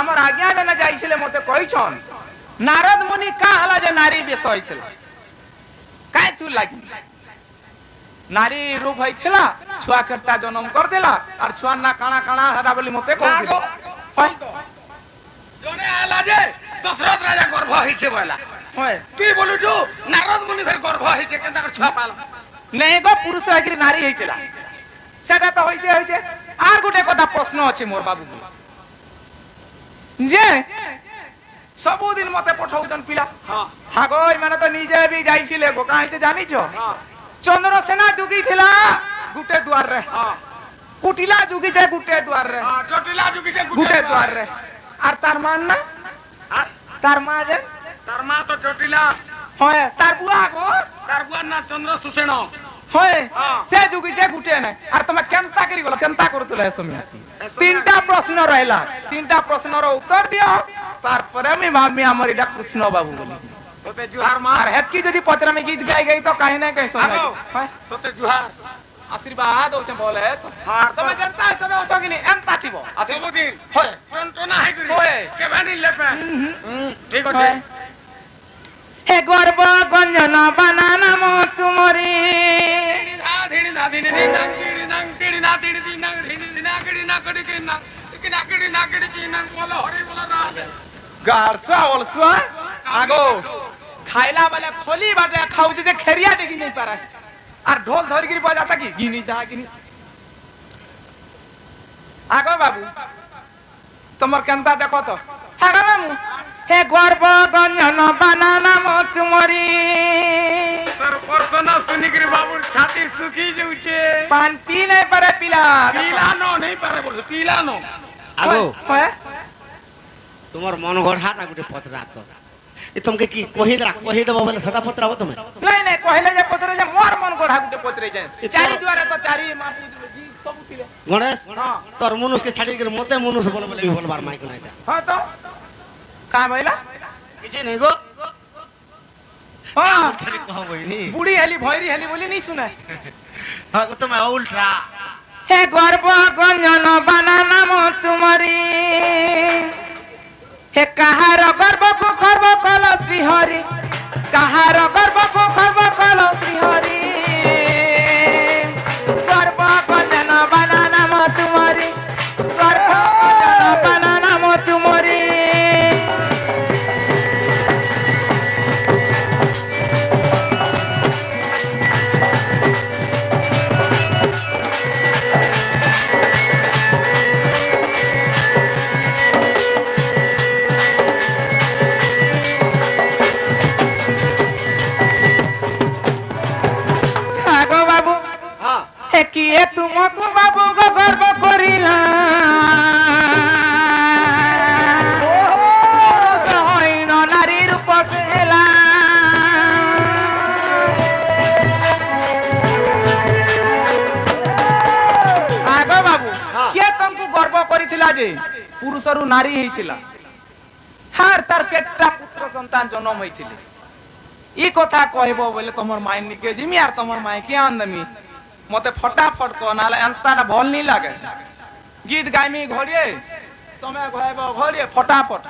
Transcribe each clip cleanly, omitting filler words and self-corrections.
আমার আজ্ঞা জনে যাইছিলে মতে কইছন নারদ মুনি কা হলা যে নারী বেশ হইছিল কাই তু লাগি নারী রূপ হইছিল ছুয়া কেটা জন্ম করদেলা আর ছুয়া না কানা কানা হেরা বলি মতে কইছিল জনে আলা যে দশরথ রাজা গর্ভ হইছে বলা হয় তুই বলুছু নারদ মুনি ফের গর্ভ হইছে কেনটা করে ছুয়া পালা নেই গো পুরুষ হইকি নারী হইছিল সেটা তো হইছে হইছে আর গোটে কথা প্রশ্ন আছে মোর বাবু যে सबुदिन मते पठाउछन पिला हां गो माने तो निजे भी जाइছিলে गो काहे ते जानिछो चंद्रसेना जुगी थिला गुटे द्वार रे कुटिला जुगी जे गुटे द्वार रे चटिला जुगी जे गुटे द्वार रे আর তার মান না তার মা যে তার মা তো চটিলা হয় তার বুয়া গো তার বুয়ার না চন্দ্র সুসেন হয় সে जुगी যে গুটে না আর তুমি কেনতা করি গলো কেনতা করতলে সময় তিনটা প্রশ্ন রইলা তিনটা প্রশ্নর উত্তর দিও তারপরে আমি ভাবি আমার এটা কৃষ্ণ বাবু বলি তোতে জুহার মা আর হেতকি যদি পত্র में गीत गाई गई तो काहे ना कह सुनाई তোতে জুহার आशीर्वाद होचे बोले तो हां তুমি जनता सब ओसगिनी एंता थिबो सबुदिन होय टंटना हाई करी होय के बानी लेपे ठीक আছে हे गर्व गंजन बनाना मो तुमरी धिड़ी ना धिड़ी दी नंग धिड़ी नंग धिड़ी ना धिड़ी दी नंग धिड़ी ना कड़ी ना कड़ी के ना किना कड़ी की नंग बोलो हरि बोलो ना गारसा ओलसवा आगो खाइला वाले खोली बाटे खाउ जे खेरिया देखि नहीं पारा আর ঢোল ধরি গিরি বাজাতা কি গিনি যা গিনি আগো বাবু তোমার কেনতা দেখো তো আগো মামু হে গর্ব গঞ্জন বানানা মো তুমরি তোর পরসনা শুনি গিরি বাবুর ছাতি সুখি যাউছে পান পি নাই পারে পিলা পিলানো नहीं পারে বল পিলানো আগো হয় তোমার মন গড়াটা গুটে পত্রা তো এ তোমাকে কি কহি দেব বলে সেটা পত্রাবো তুমি নাই নাই কহিলে যে পত্রে যে মোর মন গড়া গুটে পত্রে যায় চারি দুয়ারে তো চারি মাপি জি সবু ছিলে গণেশ তোর মনুষকে ছাড়ি করে মতে মনুষ বলে বলে বলবার মাইক না এটা হ্যাঁ তো কা বইলা কিছু নেই গো হ্যাঁ ছাড়ি কহ বইনি বুড়ি হেলি ভয়রি হেলি বলি নি শুনে হ্যাঁ গো তুমি উল্টা হে গর্ব গঞ্জন বানানা মো তুমরি হে কাহার গর্ব কো খর্ব কল শ্রী হরি কাহার গর্ব কো খর্ব কল শ্রী হরি গর্ব গঞ্জন বানানা মো তুমরি গর্ব গঞ্জন বানানা মো তুমরি কিয়ে তুমকু বাবু গো গর্ব করিলা সহীন নারী রূপ সেলা আগো বাবু কিয়ে তুমকু গর্ব করিছিলা যে পুরুষরু নারী হইছিলা হার তার কেটটা পুত্র সন্তান জন্ম হইছিলে ই কথা কইব বলে তোমার মাই নিকে জিমি আর তোমার মাই কে আনদমি মতে ফটাফট কো নালে এন্তাটা ভাল নি লাগে গীত গাইমি ঘড়িয়ে তুমি গাইব ঘড়িয়ে ফটাফট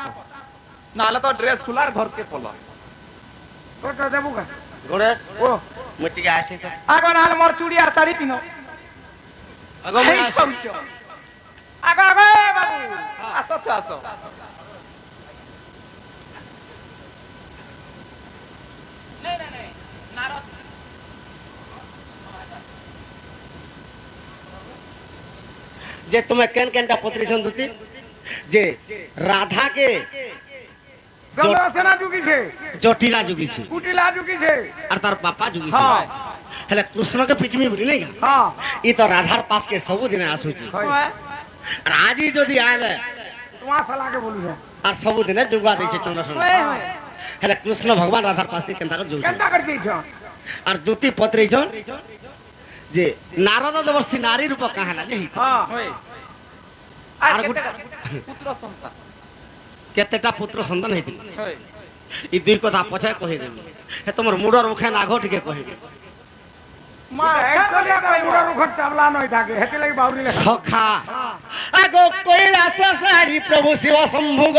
নালে তো ড্রেস খুলার ঘর কে পলো ওটা দেবো কা গণেশ ও মুচিকে আসি তো আগো নালে মোর চুড়ি আর শাড়ি পিনো আগো মই আসি আগো আগো বাবু আসো তো আসো নে নে নে নারদ যে তুমি কেন কেনটা পত্রিছন দুতি যে রাধা কে চন্দ্রসেনা যুগিছে জটিলা যুগিছে কুটিলা যুগিছে আর তার বাপা যুগিছে হ্যাঁ হেলে কৃষ্ণকে পিটমি বলি নাই গা হ্যাঁ ই তো রাধার পাস কে সবু দিনে আসুছি আর আজি যদি আইলে তোমার শালাকে বলু না আর সবু দিনে যুগা দিছে চন্দ্রসেনা হেলে কৃষ্ণ ভগবান রাধার পাস কে কেনটা করে যুগছে কেনটা করে দিছ আর দুতি পত্রিছন যে নারদ দেবর্ষি নারী রূপ কাহালা যে হ্যাঁ আর আর পুত্র সন্তান কেতেটা পুত্র সন্তান হইতিল হয় ই দুই কথা পছায় কহি দেবি হে তোমার মুডর মুখে নাঘ টিকে কহিবি মা এক করে কইবো ঘর চাবলা নই থাকে হেতে লাগি বাউরি লাগে সখা আগ কৈলাস সারি প্রভু শিব শম্ভুগ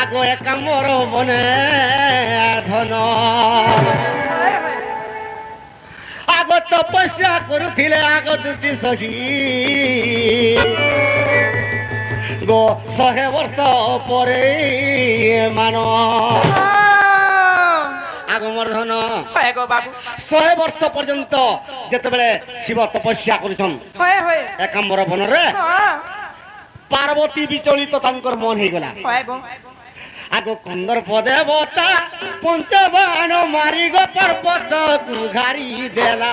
আগ একাম্বর বনে ধন আগ তপস্যা করুলে আগ দুতি সখী গো 100 বর্ষ পরে মান আগমর্ধন হয় গো বাবু 100 বর্ষ পর্যন্ত যেতবেলে শিব তপস্যা করছন হয় হয় একাম্বর বনরে হ্যাঁ পার্বতী বিচলিত তাঙ্কর মন হইগলা হয় গো আগ কন্দর্প দেবতা পঞ্চবাণ মারি গো পর্বত কুঘারি দেলা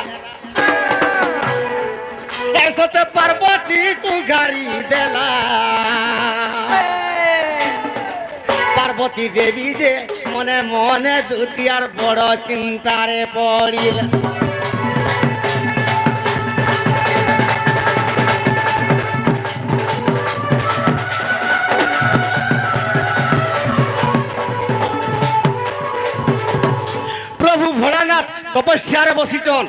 এসতে পার্বতী কুঘারি দেলা পার্বতী দেবী যে মনে মনে দুতিয়ার বড় চিন্তারে পড়িল প্রভু ভোলানাথ তপস্যারে বসিছন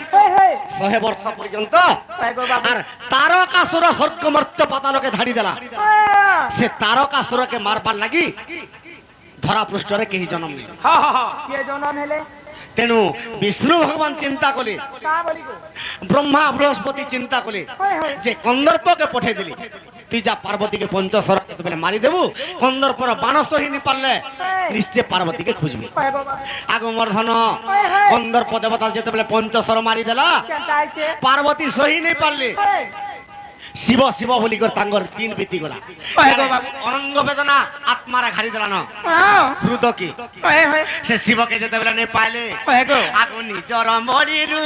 100 বর্ষ পর্যন্ত হয় গো বাবু আর তারকাসুর হর্কমর্ত্য পাতালকে ধাড়ি দেলা সে তারকাসুরকে মারবার লাগি ধরা পৃষ্ঠরে কেহি জন্ম নেই হ্যাঁ হ্যাঁ হ্যাঁ কে জনম হেলে তেণু বিষ্ণু ভগবান চিন্তা কলে কা বলি গো ব্রহ্মা বৃহস্পতি চিন্তা কলে হয় হয় যে কন্দর্পকে পঠাই দিলি তুই যা পার্বতীকে পঞ্চশর বলে মারি দেবু কন্দর্পর বাণ সহিনী পারলে নিশ্চয় পার্বতীকে খুঁজবি হয় গো বাবু আগমর্ধন কন্দর্প দেবতা যেতেবেলে পঞ্চশর মারি দেলা কেনটা আইছে পার্বতী সহি নেই পারলে হয় শিব শিব বলি করে তাঙ্গর তিন বিতি গলা হয় গো বাবু অনঙ্গ বেদনা আত্মারা ঘাড়ি দেলা ন হ্যাঁ হৃদকি হয় হয় সে শিবকে যেতেবেলে নেই পাইলে হয় গো আগু নিজর মলিরু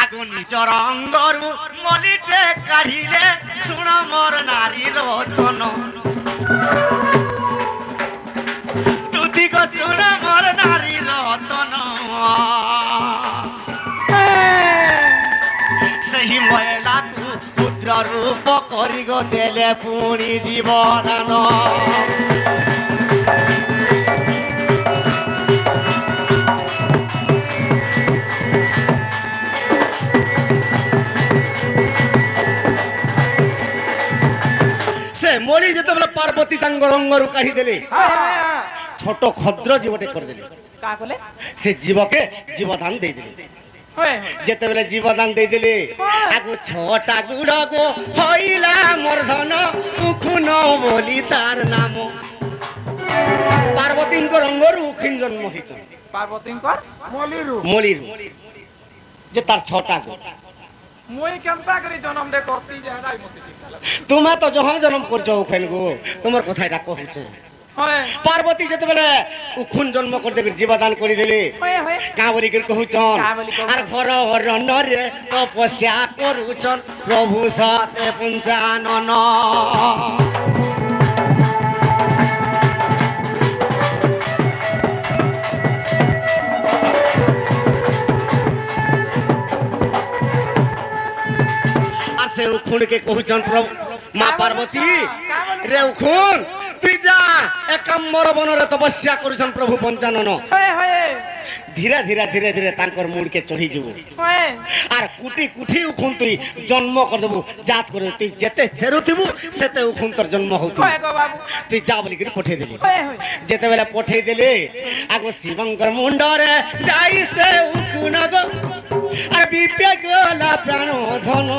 আগু নিজর অঙ্গরু মলিতে কাঢ়িলে শুণ মোর নারী রতন তুতি গো শুণ মোর নারী রতন ସେହି ମହିଳାକୁ କ୍ଷୁଦ୍ର ରୂପ କରି ଗୋ ଦେଲେ ପୁଣି ଜୀବଦାନ ସେ ମଳି ଯେତେବେଳେ ପାର୍ବତୀ ତାଙ୍କ ରଙ୍ଗରୁ କାଢି ଦେଲେ হয় হয় ଛୋଟ କ୍ଷୁଦ୍ର ଜୀବଟେ କରିଦେଲେ কা কলে ସେ ଜୀବକେ ଜୀବଦାନ ଦେଇଦେଲେ হয় হয় যেতেবেলে জীবদান ଦେଇଦେଲେ আগু ছটা গুড় গো হইলা মর্ধন উখুন বলি তার নাম পার্বতীଙ୍କ রঙ্গରୁ উখিন জন্ম হইছন পার্বতীঙ্কর মলিরু মলির যে তার ছটা গো মুই কেনতা করে জনম দে করতি যে নাই মতে শিখা তুমি তো যখন জন্ম করছো উখেন গো তোমার কথা এটা কହୁছ হয় পার্বতী যেতেবেলে উখুন জন্ম করতে জীবদান করে দিলে হয় হয় কাঁ বলি করে কହୁছন কাঁ বলি কହୁছন? আর ঘর রণরে তপস্যা করুছন প্রভু সতে পঞ্চানন আর সে উখুনকে কହୁছন প্রভু মা পার্বতী রে উখুন তুই যা একাম্বর বনরে তপস্যা করুছন প্রভু পঞ্চানন হয় হয় ধীরে ধীরে ধীরে ধীরে তাঙ্কর মুড়কে চড়ি যাবো হয় আর কুটি কুটি উখুন তুই জন্ম করে দেবু জাত করে তুই যেতে ফেরুথিবু সেতে উখুন তোর জন্ম হউথিবু হয় গো বাবু তুই যা বলি করে পঠাই দেলি হয় হয় যেতেবেলে পঠাই দেলে আগ শিবঙ্কর মুন্ডরে যাই সে উখুন গো আর বিপে গলা প্রাণ ধন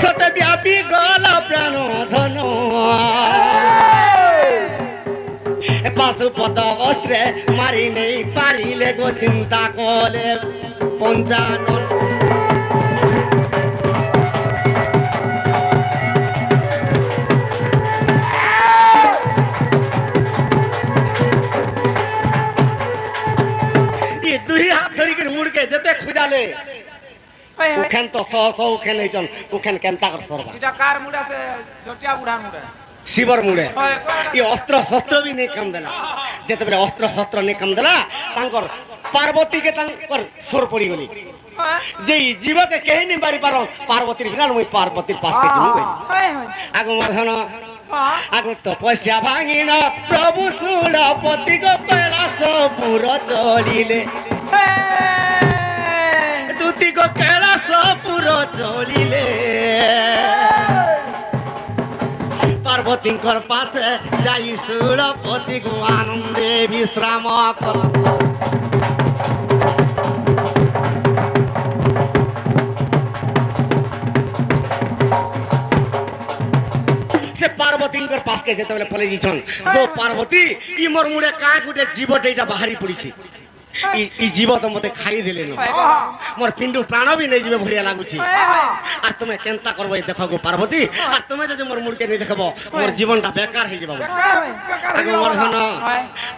সতে ব্যাপী গলা প্রাণ ধন পাশুপত অস্ত্রে মারি নেই পারিলে গো চিন্তা কলে পঞ্চানন ই দুই হাত ধরিকি মুড়কে যেতে খুঁজালে হয় হয় উখেন তো শ শ উখেন হইছন উখেন কেনতা কর সরবা এটা কার মুড়া সে জটিয়া বুড়ার মুড়া শিবর মুড়ে হয় ই অস্ত্র শস্ত্র বি নেই কাম দেলা যেতেবেলে অস্ত্র শস্ত্র নেই কাম দেলা তাঙ্কর পার্বতীকে তাঙ্কর সোর পড়ি গলি হয় যে জীবকে কেহি নি পারি পার পার্বতীর বিরাট মুই পার্বতীর পাশকে জিমু গই হয় হয় আগু মধন হ্যাঁ আগু তপস্যা ভাঙিন প্রভু সুরপতি গো কৈলাস পুর চলিলে হয় তুতি গো কৈলাস পুর চলিলে পার্বতীঙ্কর পাশে যাই সুরপতি গো আনন্দে বিশ্রাম কর সে পার্বতীঙ্কর পাশকে যেতেবেলে পলে যাইছন গো পার্বতী ই মোর মুড়ে কা গুটে জীবটা এটা বাহারি পড়িছে ই জীব তো মতে খাই দেলে মোর পিন্ডু প্রাণ বি নেই যাবে ভলিয়া লাগুছি আর তুমি কেনতা করবো দেখো গো পার্বতী আর তুমি যদি মোর মুড়কে নেই দেখব মোর জীবনটা বেকার হয়ে যাব আগে মোর ধন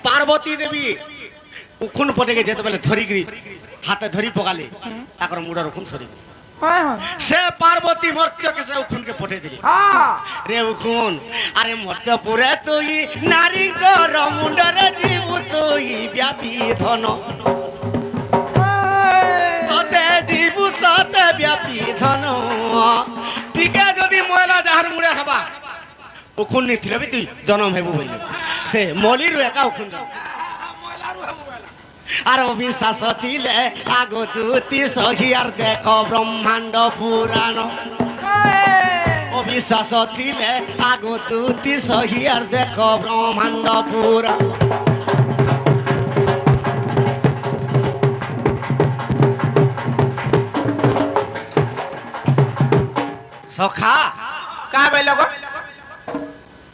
পার্বতী দেবী উখুন পটেকে যেতে বেলে ধরিকি হাতে ধরি পকালে তাকর মুড়ার উখুন সরি সে পার্বতী মর্ত্যকে সে উখুনকে পটে দিলি রে উখুন আরে মর্ত্যপুরে তুই নারী কর মুন্ডরে জীব তুই ব্যাপী ধন সতে জীব সতে ব্যাপী ধন টিকে যদি ময়লা যাহার মুড়ে হবা উখুন নিথিলে বি তুই জনম হেবু বইলি সে মলির একা উখুন যাও আর অবিশ্বাস দিলে আগতুতি সহিয়ার দেখ ব্রহ্মাণ্ড পুরাণ অবিশ্বাস দিলে আগতুতি সহিয়ার দেখ ব্রহ্মাণ্ড পুরাণ সখা কা বইল গো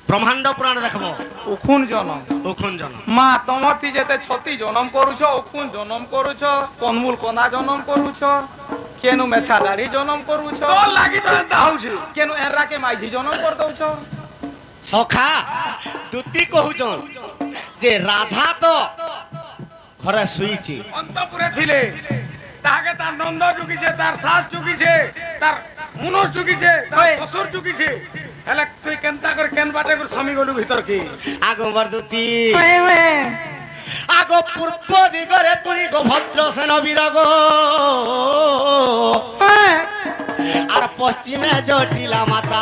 ব্রহ্মাণ্ড পুরাণ দেখব উখুন জনম উখুন জনম মা তোমার তি যেতে ছতি জনম করুছ উখুন জনম করুছ কনমূল কনা জনম করুছ কেনু মেছা দাড়ি জনম করুছ তোর লাগি তো এন্তা হউছে কেনু এরাকে মাইঝি জনম কর দউছ সখা দুতি কহুছন যে রাধা তো ঘরে শুইছি অন্তপুরে ছিলে তাহাকে তার নন্দ চুকিছে তার শাশ চুকিছে তার মুনর চুকিছে তার ওই। শ্বশুর চুকিছে হেলে তুই কেনতা করে কেন বাটে করে স্বামী গলু ভিতর কি আগমর দুতি আগ পূর্ব দিগরে পুরি গো ভদ্র সেন বিরাগ আর পশ্চিমে জটিলা মাতা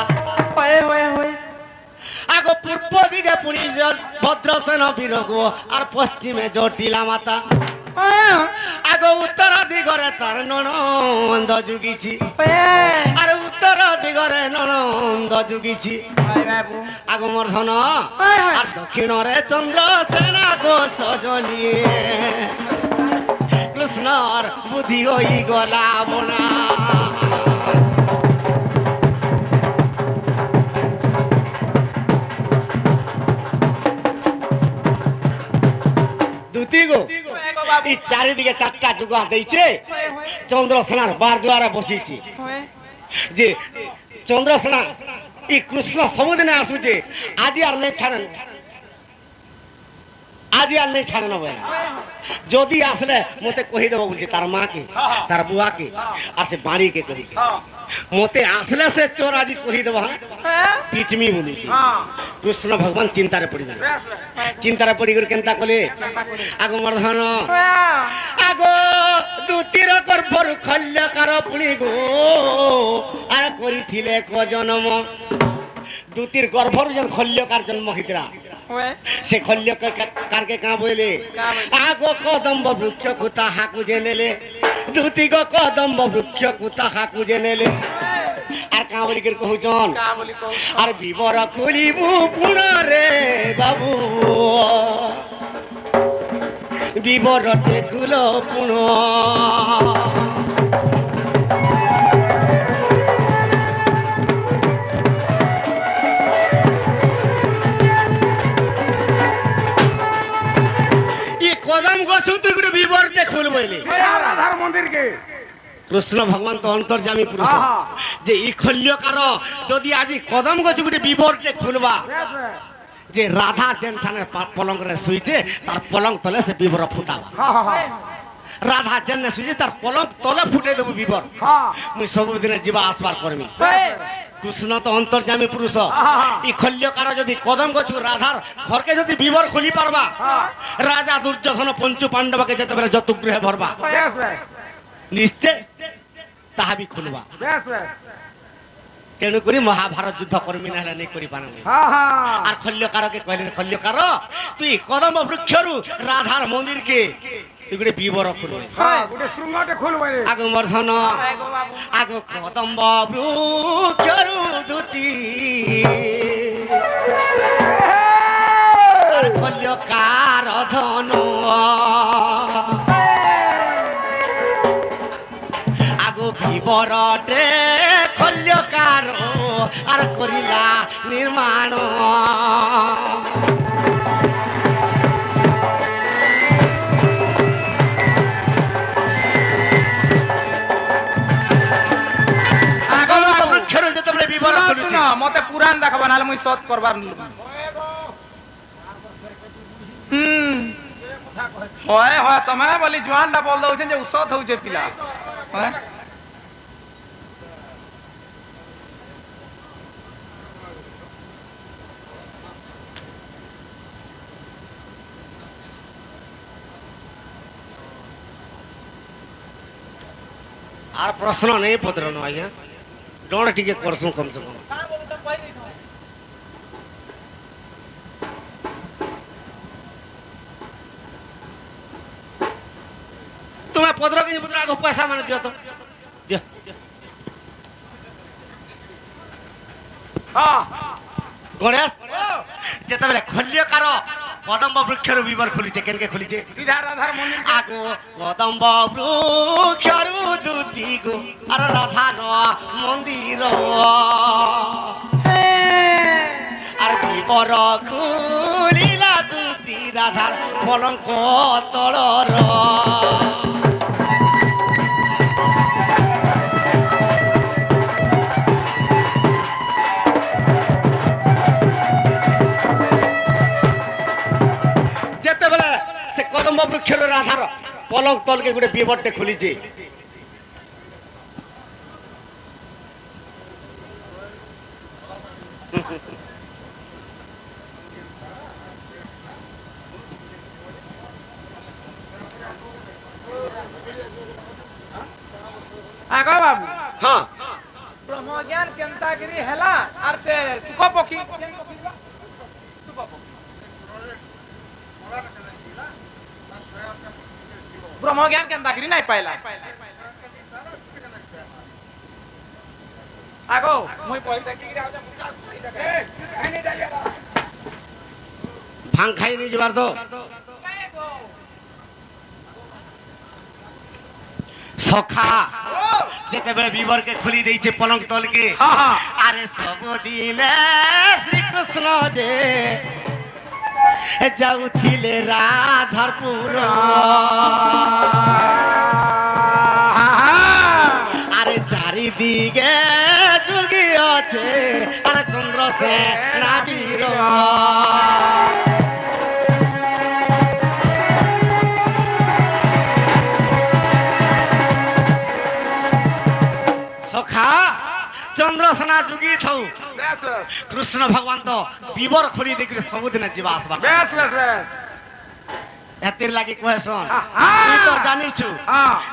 আগ পূর্ব দিকে পুরি ভদ্র সেন বিরাগ আর পশ্চিমে জটিলা মাতা আগ উত্তর দিগরে তার ননন্দ যুগিছি আর উত্তর দিগরে ননন্দ যুগিছি আগমর ধন আর দক্ষিণরে চন্দ্র সেনা গো সজনী কৃষ্ণর বুদ্ধি হই গলা বোনা দুতি গো এই চারিদিকে চারটা যুগা দিয়েছে চন্দ্র সেনার বার দুয়ারে বসিছি যে চন্দ্র সেনা এই কৃষ্ণ সবুদিনে আসুছে আজি আর নেই ছাড়েন আজি আর নেই ছাড়েন বলে যদি আসলে মতে কহি দেব বলছি তার মাকে তার বুয়াকে আর সে বাড়িকে করি মতে আসলে সে চোর আজি কহি দেব হ্যাঁ পিটমি বলিছি কৃষ্ণ ভগবান চিন্তারে পড়ি গেল চিন্তারে পড়ি করে কেনতা কলে আগো মর্ধন আগো দুতির গর্ভর খল্যকার পুনি গো আর করিছিলে ক জন্ম দুতির গর্ভর যেন খল্যকার জন্ম হইতরা সে খল্যকে কারকে কা বইলে আগো কদম্ব বৃক্ষ কুতা হাকু জেনেলে দুতি গো কদম্ব বৃক্ষ কুতা হাকু জেনেলে আর কা বলি করে কহুছন আর বিবর খুলিবু পুনরে বাবু বিবরতে খুলো পুন কদম গছ তুই গোটে বিবরতে খুল বইলে রাধার মন্দির কে কৃষ্ণ ভগবান তো অন্তর্যামী পুরুষ যে ই খল্যকার যদি আজি কদম গছ গোটে বিবরতে খুলবা যে রাধা যেন ঠানে পলঙ্করে শুইছে তার পলঙ্ক তলে সে বিবর ফুটাবা রাধা যেন শুইছে তার পলঙ্ক তলে ফুটে দেবো বিবর মুই ସବୁদিনে ଯିବା আসবার করমি কৃষ্ণ তো অন্তর্যামী পুরুষ ই খল্যকার যদি কদম গছু রাধার ঘরকে যদি বিবর খুলি পারবা রাজা দুর্যোধন পঞ্চু পাণ্ডবকে যেতেবেলে যতুগৃহে ভরবা নিশ্চয় তাহা বি খুলবা তেণুকরি মহাভারত যুদ্ধ করমি না নেই করি পারনি হ্যাঁ হ্যাঁ আর খল্যকারকে কহিলেন খল্যকার তুই কদম্ব বৃক্ষরু রাধার মন্দিরকে তুই গোটে বিবর করবে হ্যাঁ গোটে শৃঙ্গটে খুলবে আগ মর্ধন হ্যাঁ গো বাবু আগ কদম্ব বৃক্ষরু দুতি আর খল্যকার ধন আগ বিবরটে খল্যকার আর করিলা নির্মাণ বৃক্ষর যেতবে বিবরণ শুনো, করুছে শুনো, মতে পুরাণ দেখাবা নাহলে মুই সৎ করবার হয় হয় তুমি বলি জোয়ানটা বল দউছেন যে উসত হউছে পিলা হ্যাঁ আর প্রশ্ন নেই পদরন আজ্ঞা ডোঁড় টিকে করছু কম সে কম তুমি পদর কি পদর আগে পয়সা মানে দিও তো দিও হ্যাঁ গণেশ যেতবে খল্যকার কদম্ব বৃক্ষর বিবর খুলিছে কেনকে খুলিছে সিধা রাধার মন্দির আগো কদম্ব বৃক্ষর দুতি গো আর রাধার মন্দির আর বিবর খুলিলা দুতি রাধার পলঙ্ক তলর যেতেবেলে সে কদম্ব বৃক্ষর রাধার পলঙ্ক তলকে গোটে বিবরটে খুলিছে আগা বাবু হ্যাঁ ব্রহ্মজ্ঞান কেন্তাগিরি হেলা আর সে সুখ পক্ষী ব্রহ্মজ্ঞান কেন্তাগিরি নাই পাইলা আগো মুই পয়সা কি ভাং খাই নিয়ে যাবার তো সখা যেতেবেলে বিবরকে খুলি দিয়েছে পলঙ্ক তলকে আরে সবদিনে শ্রীকৃষ্ণ যে যাউଥିଲେ রাধারপুর আরে চারিদিকে যুগি আছে আরে চন্দ্র সে নাবির সখা চন্দ্রসেনা যুগি থৌ কৃষ্ণ ভগবান তো বিবর খুলি দেখি ସବୁଦିନ ଯିବା আসবা বেশ বেশ বেশ এতির লাগি কহেছন তুই তো জানিছু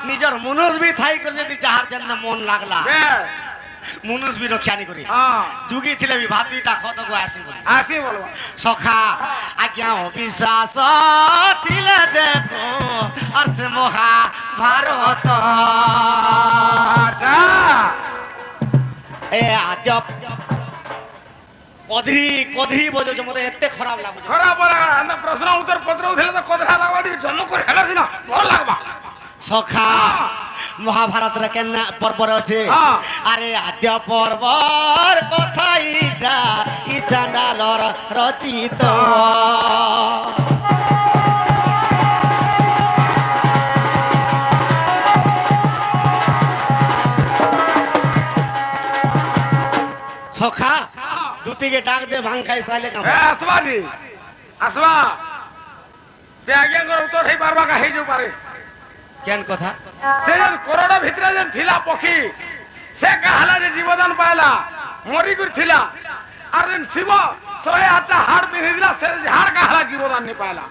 নিজর মনুষ বি থাই করে যদি যাহার জন্য মন লাগলা বেশ মনুষ বি রক্ষানি করি হ্যাঁ যুগি থিলে বি ভাত দুইটা খতকু আসি বলি আসি বলবো সখা আজ্ঞা অবিশ্বাস থিলে দেখো আর সে মহা ভারত আচ্ছা এ আদ্য কধরি কধরি বজে মতে এতে খারাপ লাগুছে খরাপ লাগা আমরা প্রশ্ন উত্তর পত্র উঠলে তো কথা লাগবা দি জন্ম করে হেলা দিনা ভাল লাগবা সখা মহাভারত রে কেন পর্বর আছে হ্যাঁ। আরে আদ্য পর্বর কথা ইটা ই চান্ডালর রচিত সখা দুতিকে ডাক দে ভাং খাই সাইলে কাম আসবা জি আসবা সে আগে উত্তর হই পারবা কা হই যাও পারে কেন কথা সে যেন করোনা ভিতরে যেন থিলা পক্ষী সে কাহালা যে জীবদান পাইলা মরি করে থিলা আর যেন শিব 108টা হাড় পিঁধি দিলা সে হাড় কাহালা জীবদান নি পাইলা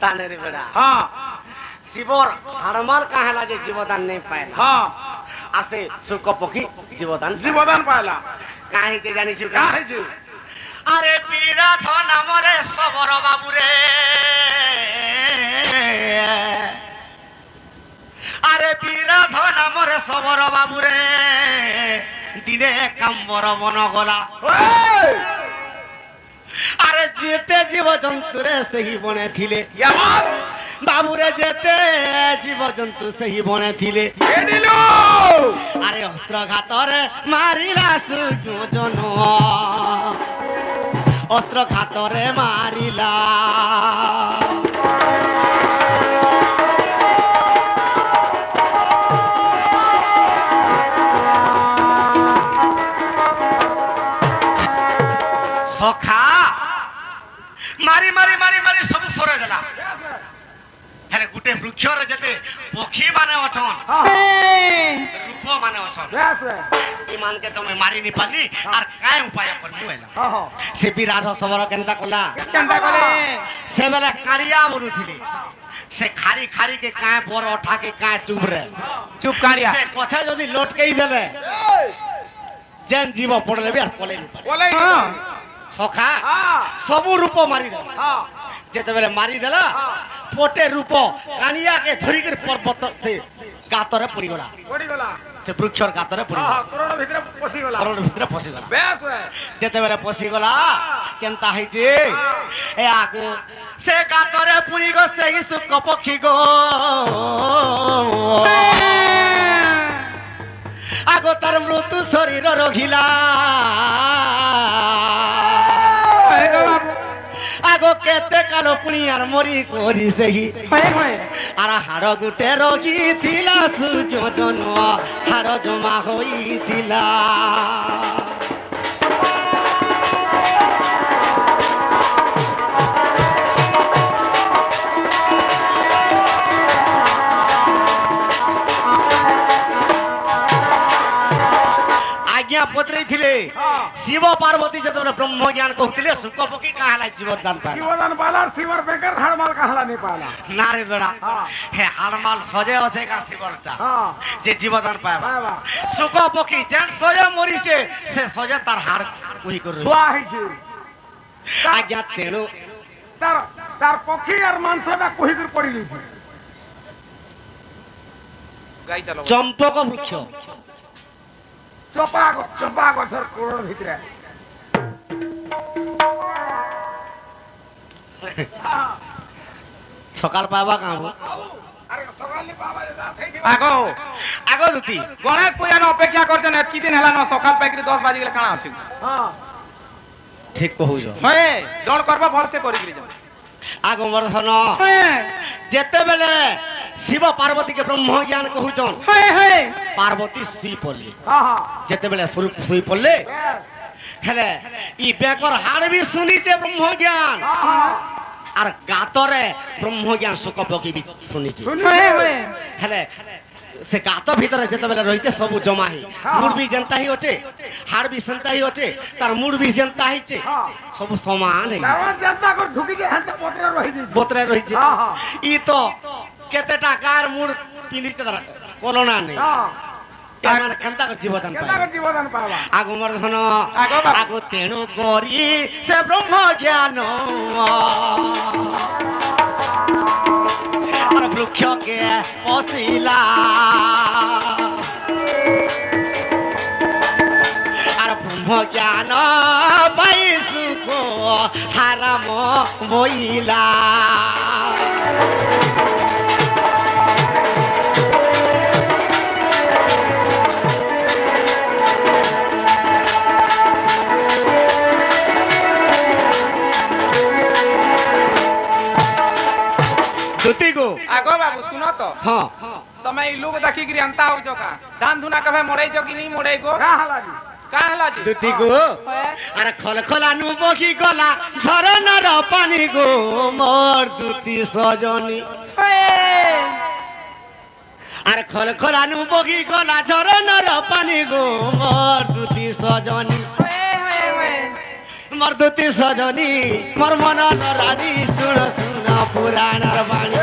তানে রে বেড়া হ্যাঁ শিবর হাড়মাল কাহেলা যে জীবদান নেই পায়না হ্যাঁ আর সে শুক পক্ষী জীবদান জীবদান পাইলা কাহিতে জানিছু কা হইছে আরে বিরাধ নামরে সবর বাবুরে আরে বিরাধ নামরে সবর বাবুরে দিনে কাম্বর বন গলা ওই আরে যেতে জীব জন্তুরে সেই বনে থিলে ইয়ামার বাবুরে যেতে জীব জন্তু সেই বনে থিলে এডিলো আরে অস্ত্রঘাতরে মারিলা সুযোজন অস্ত্রঘাতরে মারিলা সখা মারি মারি মারি মারি সবু সরে দেলা হেলে গুটে বৃক্ষরে যেতে পক্ষী মানে অছন রূপ মানে অছন বেশ ইমানকে তুমি মারি নি পারলি আর কায় উপায় করনি হইলা হ্যাঁ সে বিরাধ সবর কেনতা কলা কেনটা কলে সে বেলা কালিয়া বলুথিলি সে খারি খারি কে কায় পর ওঠা কে কায় চুবরে চুপ কারিয়া সে কথা যদি লটকেই দেলে যেন জীব পড়লে বি আর পলে নি পারে বলে হ্যাঁ সখা হ্যাঁ সবু রূপ মারি দেলা হ্যাঁ যেতেবেলে মারি দেলা পটে রূপ কানিয়াকে ধরিকি পর্বত সে গাতরে পড়িগলা পড়ি গলা সে বৃক্ষর গাতরে হ্যাঁ পড়িগলা করোনা ভিতরে পসি গলা করোর ভিতরে পশিগলা বেশ যেতেবেলে পশিগলা কেনতা হইছে এ আগো সে গাতরে পুরি গো সেই সুখ পক্ষী গো আগো তার মৃত্যু শরীর রহিলা আগো কেতে কালো পুনিয়ার মরি করি সেই আর হাড় গুটে রগি থিলা সুযোজন হাড় জমা হইଥିଲା আজ্ঞা পত্রে থিলে শিব পার্বতী যেতবে ব্রহ্ম জ্ঞান কহুଥିଲେ শুক পক্ষী কাহালা জীবদান পায় জীবদান পালার শিবর বেকার হাড়মাল কাহলা নি পালা না রে বেড়া হ্যাঁ। হে হাড়মাল সজে আছে কা শিবরটা হ্যাঁ যে জীবদান পাইবা পাইবা। শুক পক্ষী যেন সজে মরিছে সে সজে তার হাড় কহি করে ধোয়া হইছে আজ্ঞা তেণু তার তার পক্ষী আর মাংসটা কহি করে পড়ি লইছে গাই চালো চম্পক বৃক্ষ চপা গছর কোড়র ভিতরে সকাল পাইবা কাম আরে সকালে বাবা রে রাত হই আগো আগো দুতি গণেশ পূজা অপেক্ষা করছেন এতকি দিন হেলা ন সকাল পাইকি 10 বাজি গেলে কাଣା আছে হ্যাঁ ঠিক কহুছ হয়ে জল করব ভলসে করি গরি যাও আগো মর্ধন যেতেবেলে শিব পার্বতীকে ব্রহ্ম জ্ঞান কহুছন হয়ে হয়ে পার্বতী শুই পড়লি হ্যাঁ যেতেবেলে শুই পড়লে হ্যাঁ হেলে ই বেকর হাড় বি শুনিছে ব্রহ্ম জ্ঞান হ্যাঁ আর গাতরে ব্রহ্ম জ্ঞান শুক পক্ষী বি শুনিছে হয়ে হয়ে হেলে সে গাত ভিতরে যেতেবেলে রহিতে সবু জমা হি মুড় বি যেন্তা হি আছে হাড় বি সেন্তা হি আছে তার মুড় বি যেন্তা হিছে সবু সমান হে আমার জনতা করে ঢুকি যে হাতে পত্র রহি দিছে বোতরে রহিছে হ্যাঁ, হ্যাঁ। ই তো কেতে টাকার মুড় পিঁধিতে তারা কলনা নেই হ্যাঁ এমানে কেনতা করে জীবদান কেটা পায় করে জীবদান পাবা আগো মর্ধন আগো বাবু। আগো তেণু করি সে ব্রহ্ম জ্ঞান আর বৃক্ষকে পশিলা আর ব্রহ্ম জ্ঞান পাই সুখ হারাম বইলা দুতি গো আগো বাবু শুনো তো হ্যাঁ তুমি এই লোক দেখি গরি अंता हो जोका धान धुना कभे मोड़े जो कि नहीं मोड़े गो কা হালাজি का हला जी দুতি গো হয়ে আরে খল খলানু বহি গলা ঝরনার পানি গো মোর দুতি সজনী হয়ে আরে খল খলানু বহি গলা ঝরনার পানি গো মোর দুতি সজনী হয়ে হয়ে হয়ে মোর দুতি সজনী মোর মনর রানী শুন শুন পুরাণর বাণী